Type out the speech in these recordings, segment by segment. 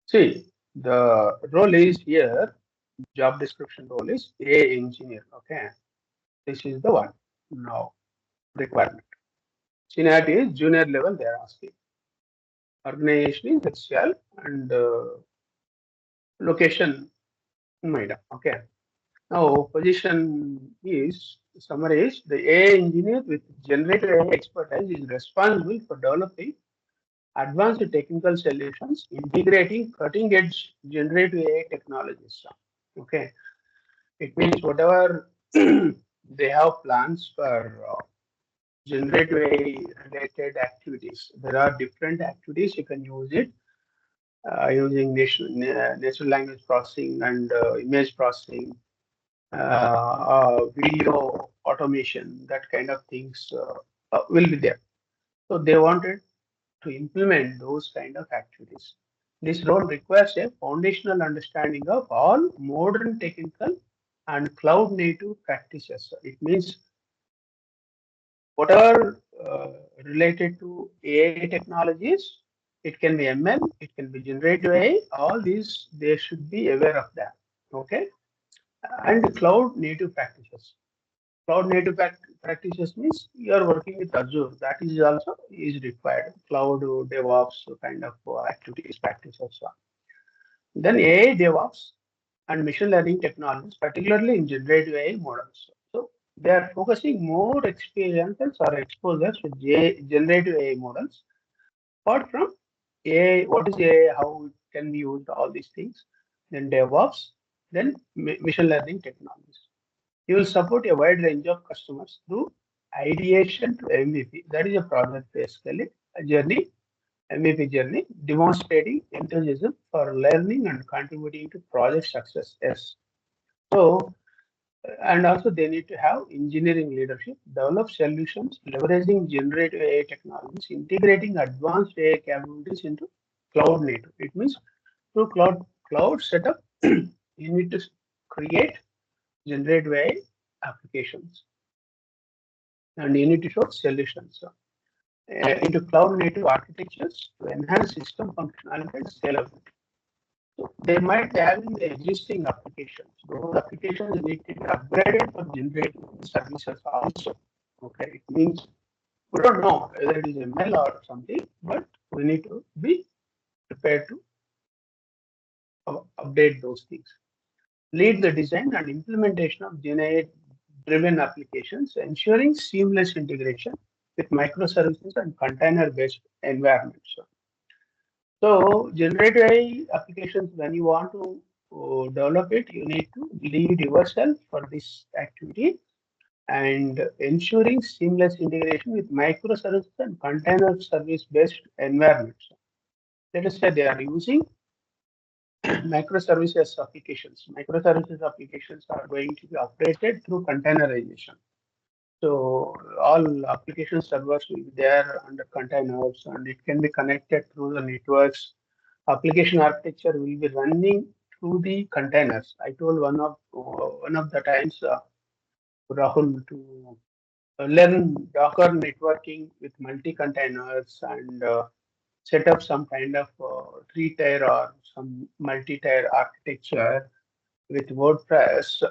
See, the role is here, job description role is A engineer. Okay, this is the one now requirement. Seniority is junior level, they are asking. Organization is HCL and location Noida. Okay. Now, position is summary is the AI engineer with generative AI expertise is responsible for developing advanced technical solutions, integrating cutting edge generative AI technologies. Okay. It means whatever they have plans for generative AI related activities. There are different activities you can use it using natural language processing and image processing, video automation, that kind of things will be there. So they wanted to implement those kind of activities. This role requires a foundational understanding of all modern technical and cloud native practices. It means whatever related to AI technologies, it can be ML, it can be generative AI, all these they should be aware of that. Okay, and cloud native practices. Cloud native practices means you are working with Azure. That is also is required. Cloud DevOps kind of activities practices. Then AI DevOps and machine learning technologies, particularly in generative AI models. So they are focusing more experiences or exposures with generative AI models. Apart from AI, what is AI, how it can be used, all these things. Then DevOps, then machine learning technologies. You will support a wide range of customers through ideation to MVP. That is a project basically, a journey, MVP journey, demonstrating enthusiasm for learning and contributing to project success. Yes. So, and also they need to have engineering leadership, develop solutions, leveraging generative AI technologies, integrating advanced AI capabilities into cloud native. It means through cloud setup, you need to create generative AI applications and you need to show solutions into cloud native architectures to enhance system functionality and scalability. So they might be having the existing applications. Those applications need to be upgraded for generating services also. Okay, it means we don't know whether it is ML or something, but we need to be prepared to update those things. Lead the design and implementation of GenAI driven applications, ensuring seamless integration with microservices and container based environments. So, generative AI applications, when you want to develop it, you need to lead yourself for this activity and ensuring seamless integration with microservices and container service based environments. Let us say they are using microservices applications. Microservices applications are going to be operated through containerization. So all application servers will be there under containers and it can be connected through the networks. Application architecture will be running through the containers. I told one of the times, Rahul, to learn Docker networking with multi-containers and set up some kind of three-tier or some multi-tier architecture with WordPress,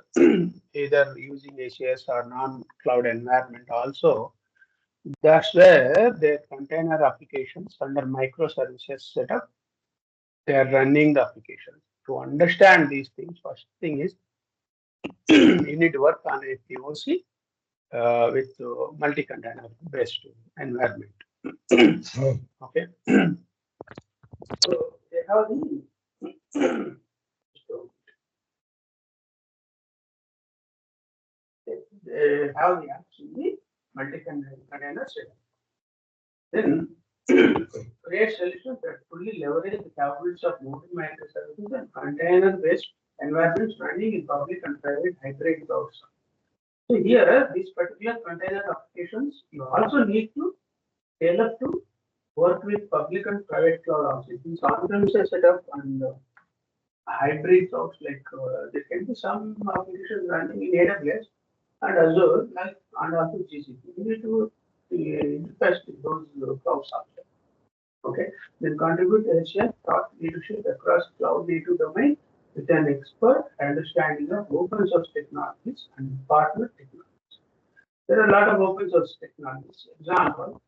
either using ACS or non-cloud environment also. That's where their container applications under microservices setup, they are running the application. To understand these things, first thing is you need to work on a POC with multi-container based environment. Okay. So they have the so they have the actually multi-container setup. Then create solutions that fully leverage the capabilities of moving microservices and container-based environments running in public and private hybrid clouds. So here, these particular container applications, you also need to scale up to work with public and private cloud also. It means on-premises setup and hybrid clouds, like there can be some applications running in AWS and Azure, like and also GCP. You need to interface with those clouds also. Okay, then contribute to Asian thought leadership across cloud native domain with an expert understanding of open source technologies and partner technologies. There are a lot of open source technologies. Example,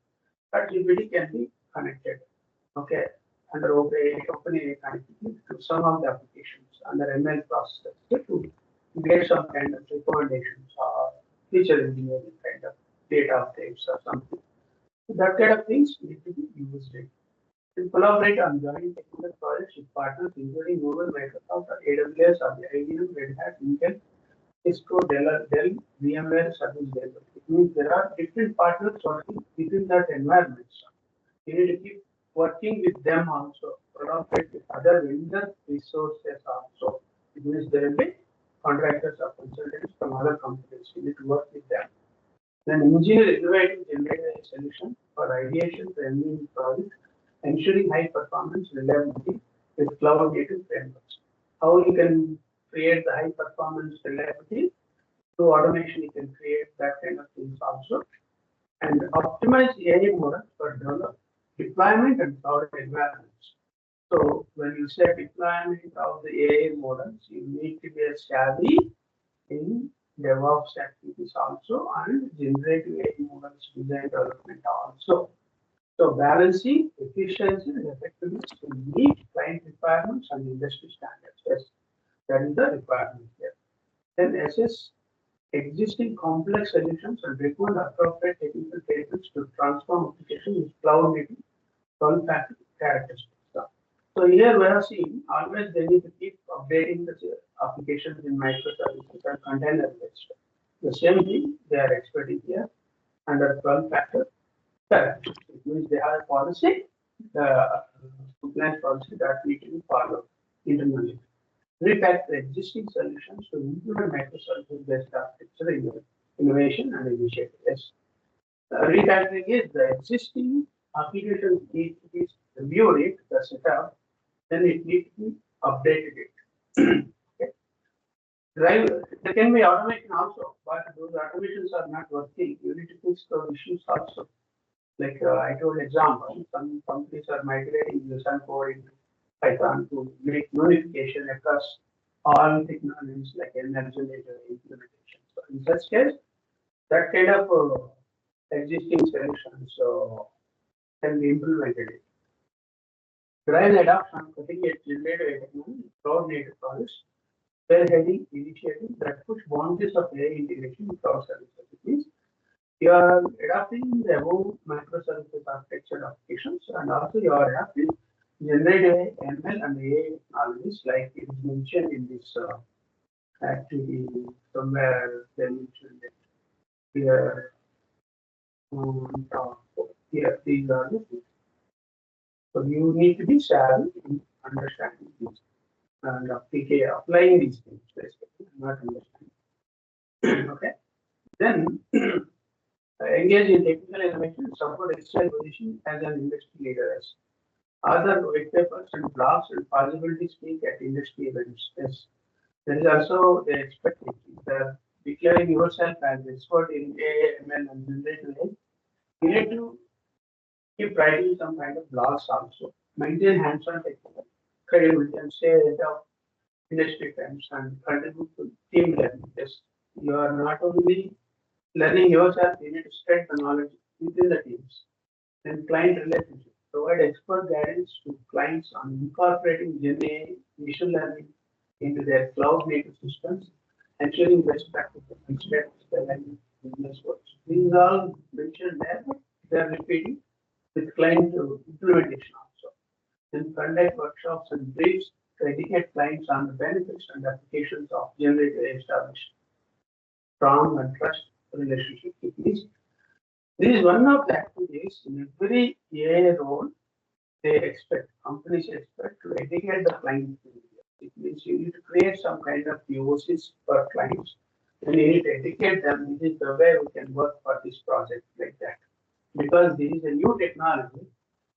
ChatGPT can be connected. Okay, under OpenAI connectivity to some of the applications under ML processors to get some kind of recommendations or feature engineering kind of data types or something. So that kind of things need to be used. And collaborate on joint technical projects with partners including Google, Microsoft, or AWS, or the IBM, Red Hat, Intel, Cisco, Dell, VMware, Service Delivery. It means there are different partners working within that environment. So you need to keep working with them also, collaborate with other vendor resources also. It means there will be contractors or consultants from other companies. You need to work with them. Then engineer innovative generative solution for ideation to engineering projects, ensuring high performance reliability with cloud native frameworks. How you can create the high performance reliability through automation? You can create that kind of things also, and optimize AI models for deployment and cloud environments. So when you say deployment of the AI models, you need to be a savvy in DevOps activities also and generative AI models design development also. So balancing efficiency and effectiveness to meet client requirements and industry standards. Yes, that is the requirement here. Then assess existing complex solutions and recommend appropriate technical treatments to transform applications with cloud native factor characteristics. So here we are seeing always they need to keep updating the applications in microservices and container based. The same thing they are expecting here under 12 factor characteristics. It means they have a policy, the compliance policy that we can follow internally. Refactor existing solutions to implement microservices based architecture innovation and initiative. Yes. Refactoring is the existing applications need to be reviewed, the setup, then it needs to be updated. Okay. There can be automation also, but those automations are not working. You need to fix those issues also. Like I told example, some companies are migrating some code into Python to make unification across all technologies like energy implementation. So in such case, that kind of existing solutions can be implemented. Drive the adoption of cutting-edge generative technology, cloud native projects, spearheading initiatives that push boundaries of AI integration with cloud services. It means you are adopting the above microservices architecture applications, and also you are adopting generative ML and AI technologies like it is mentioned in this activity somewhere they mentioned it here on top. Here, these are the things. So you need to be savvy in understanding these and applying these things, basically, not understanding. Okay. Then engage in technical innovation, support excellent position as an industry leader. As other white papers and blogs and possibility speak at industry events. Yes. There is also the expectation that declaring yourself as expert in AI, ML, and generative AI. You need to keep writing some kind of blogs also. Maintain hands-on technical credibility and stay ahead of industry trends and contribute to team learning. Yes, you are not only learning yourself, you need to spread the knowledge within the teams. Then client relationship. Provide expert guidance to clients on incorporating GenAI, machine learning into their cloud native systems, ensuring best practices and steps aligning business works. These are all mentioned there, but they are repeating with client implementation also. Then conduct workshops and briefs to educate clients on the benefits and applications of generative AI established strong and trust relationship. This is one of the activities in every AI role they expect, companies expect to educate the client. It means you need to create some kind of POCs for clients and you need to educate them. This is the way we can work for this project like that. Because this is a new technology,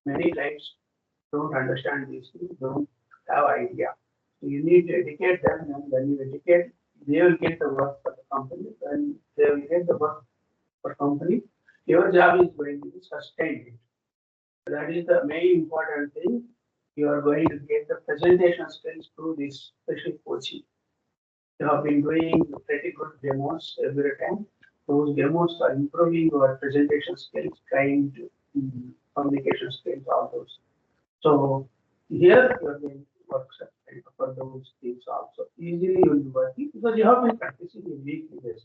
many clients don't understand these things, don't have idea. So you need to educate them, and when you educate, they will get the work for the company. When they will get the work for company, your job is going to be sustained. That is the main important thing. You are going to get the presentation skills through this special coaching. You have been doing pretty good demos every time. Those demos are improving your presentation skills, kind communication skills, all those. So here you are going to work for those things also. Easily you will be working because you have been practicing a weekly basis.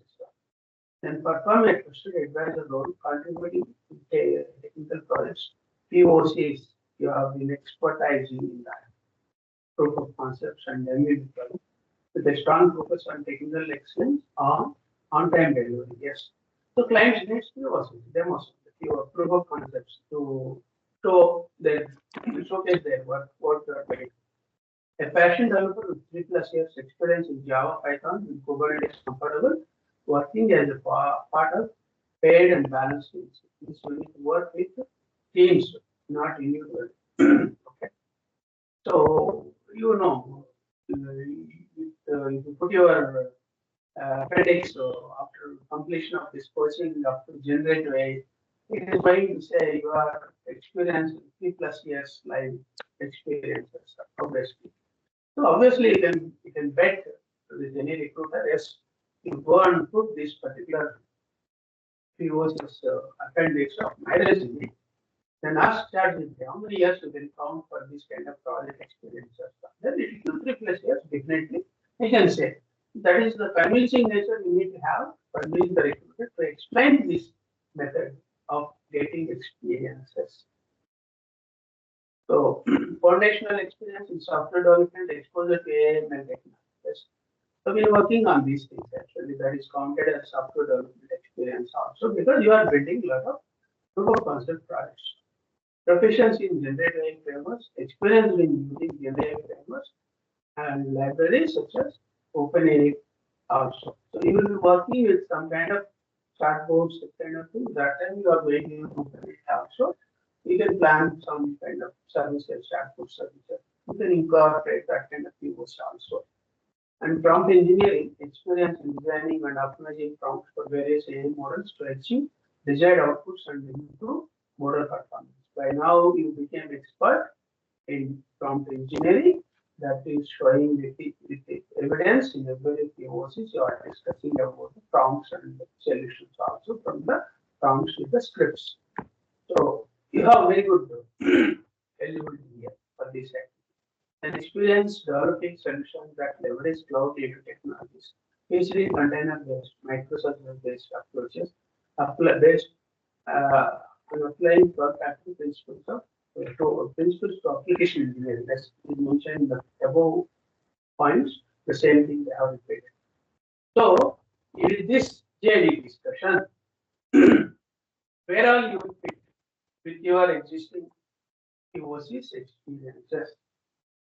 Then perform a trusted advisor role, contributing to technical projects. POCs, you have been expertising in that proof of concepts and MVP with a strong focus on technical excellence on-time delivery. Yes. So clients need POCs, demos, your proof of concepts to show their showcase their work, what they are doing. A passion developer with 3+ years experience in Java, Python, and Kubernetes comfortable working as a part of paid and balanced teams. This will need to work with teams, not individually. Okay. So you know, if you put your appendix after completion of this coaching, after generate AI, it is going to say you are experienced 3+ years life experiences, obviously. So obviously you can bet with any recruiter, yes, you go and put this particular POC's appendix of my resume, then ask ChatGPT how many years you can count for this kind of project experience. Then it will 3+ years, definitely. I can say that is the convincing nature you need to have convince the recruiter to explain this method of getting experiences. So foundational experience in software development, exposure to AI and technologies. So we are working on these things actually. That is counted as software development experience also because you are building a lot of proof of concept projects. Proficiency in generative AI frameworks, experience in using generative AI frameworks, and libraries such as OpenAI also. So you will be working with some kind of chatbots, that kind of thing. That time you are going to use OpenAI also. You can plan some kind of services, chatbot services. You can incorporate that kind of keywords also. And prompt engineering, experience in designing and optimizing prompts for various AI models to achieve desired outputs and improve model performance. By now, you became expert in prompt engineering. That is showing with the evidence in every POCs you are discussing about the prompts and the solutions also from the prompts with the scripts. So you have very good eligibility here for this activity. An experience developing solutions that leverage cloud-native technologies, usually container-based, microservice-based approaches, based on applying cloud-factory principles to application engineering. As we mentioned in the above points, the same thing they have repeated. So, in this JD discussion, where are you fit with your existing POCs experiences?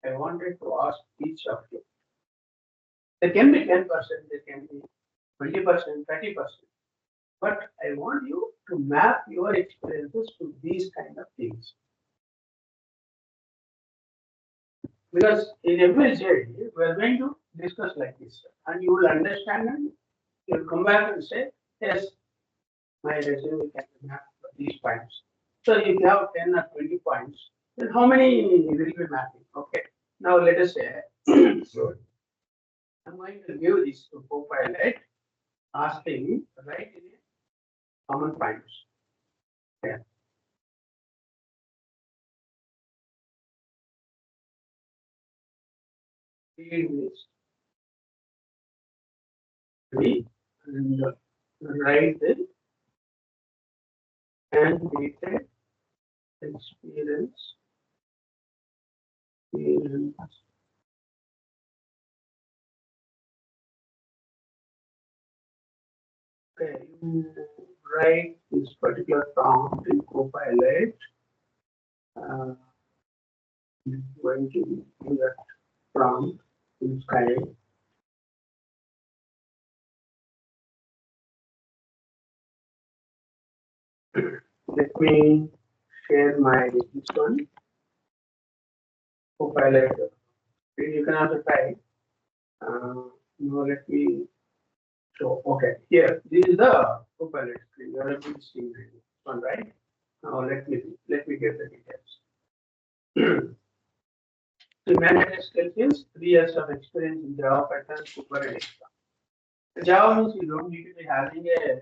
I wanted to ask each of you. There can be 10%, there can be 20%, 30%. But I want you to map your experiences to these kind of things. Because in every JD, we are going to discuss like this. And you will understand and you will come back and say, yes, my resume can be mapped for these points. So if you have 10 or 20 points, then how many will be mapping? Okay. Now let us say, so I'm going to give this to Copilot, asking write in common points. Yeah. Read this. Read and write it and detailed experience. Okay, you write this particular prompt in Copilot. I'm going to do that prompt inside. Let me share my this one. Copilot. You can also type. Now let me show. Okay, here this is the Copilot screen. You are able to see this one, right? Now let me get the details. The mandatory skill is 3 years of experience in Java patterns, Kubernetes. Java means you don't need to be having a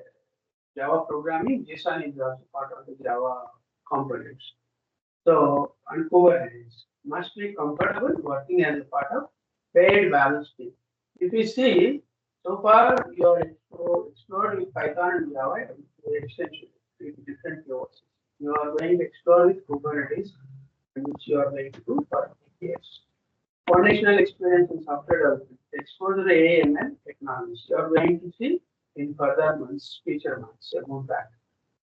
Java programming. JSON is also part of the Java components. So, and Kubernetes must be comfortable working as a part of paid balance team. If you see, so far you are explored with Python and Java extension with different POCs. You are going to explore with Kubernetes, which you are going to do for years. Foundational experience in software development, exposure to AML technologies. You are going to see in further months, future months about that.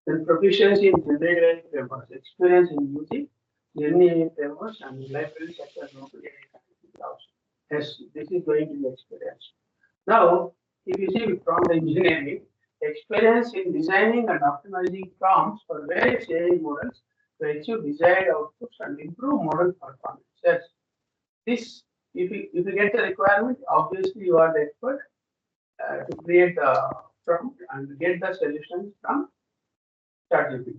Then proficiency in generative frameworks, experience in using GenAI frameworks and libraries such as OpenAI. Yes, this is going to be experience. Now, if you see prompt engineering, experience in designing and optimizing prompts for various AI models to achieve desired outputs and improve model performance. Yes, this if you get the requirement, obviously you are the expert to create the prompt and get the solutions from ChatGPT.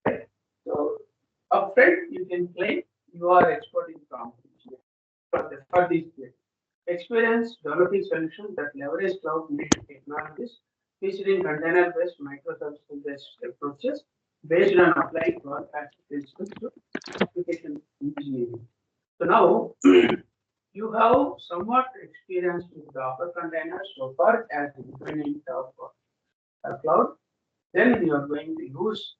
Right? So upfront you can claim you are expert in prompt engineering for this case. Experience developing solutions that leverage cloud-native technologies, featuring container-based, microservices-based approaches based on applying cloud principles to application engineering. So now you have somewhat experience with Docker containers so far as independent of cloud. Then you are going to use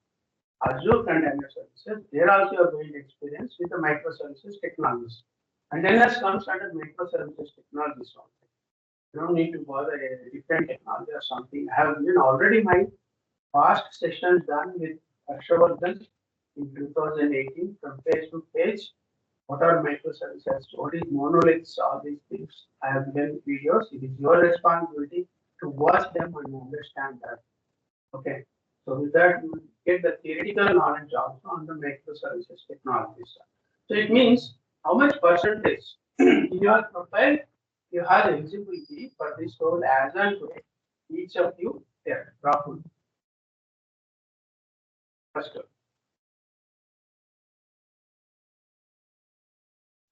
Azure Container Services. There also you are going to experience with the microservices technologies. And then that comes under microservices technologies also. You don't need to bother a different technology or something. I have given already my past sessions done with Harshavardhan in 2018 from page to page. What are microservices? What is monoliths? All these things. I have done videos. It is your responsibility to watch them and understand that. Okay. So with that, you get the theoretical knowledge also on the microservices technologies. So it means how much percentage in your profile you have eligibility for this role as and today. Each of you there, Rahul. First of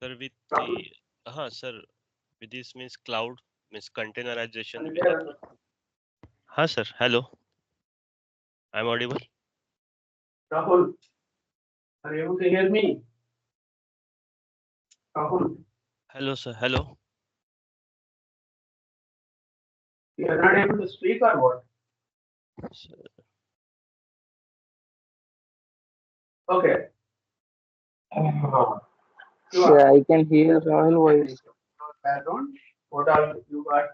Sir, with the sir, with this means cloud means containerization. Sir, hello. I'm audible. Rahul, are you able to hear me? Rahul, Hello, sir. Hello. you are not able to speak or what? Sir. Okay. Yeah, I can hear Rahul voice. Background. What are you got?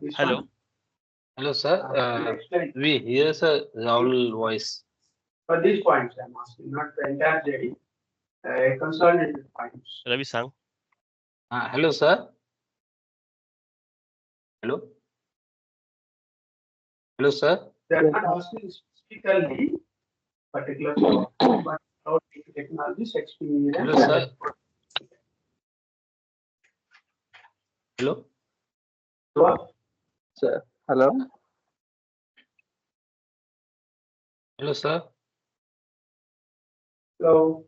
This Hello. one? Hello, sir. Explain. We hear sir Rahul voice. For these points, I'm asking, not the entire JD. Consolidated points. Ravi Sang. Hello, sir. Hello. Hello, sir. They are not asking specifically particular but cloud technologies experience. Hello, sir. Hello. Sir, hello. Hello, sir. Hello.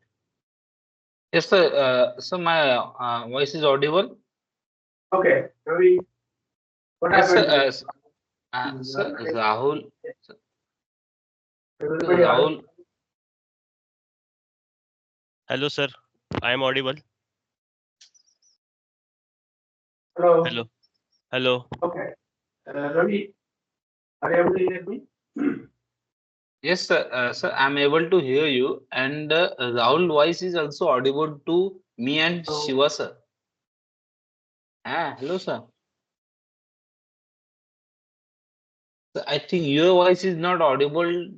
Yes, sir. So my voice is audible. Okay, Ravi. What Yes, happened? sir. Rahul. Everybody Rahul. Hello, sir. I am audible. Hello. Hello. Hello. Okay. Ravi, are you able to hear me? Yes, sir. Sir, I'm able to hear you, and Rahul voice is also audible to me and Shiva, sir. Hello, sir. So I think your voice is not audible.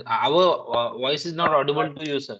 Our voice is not audible to you, sir.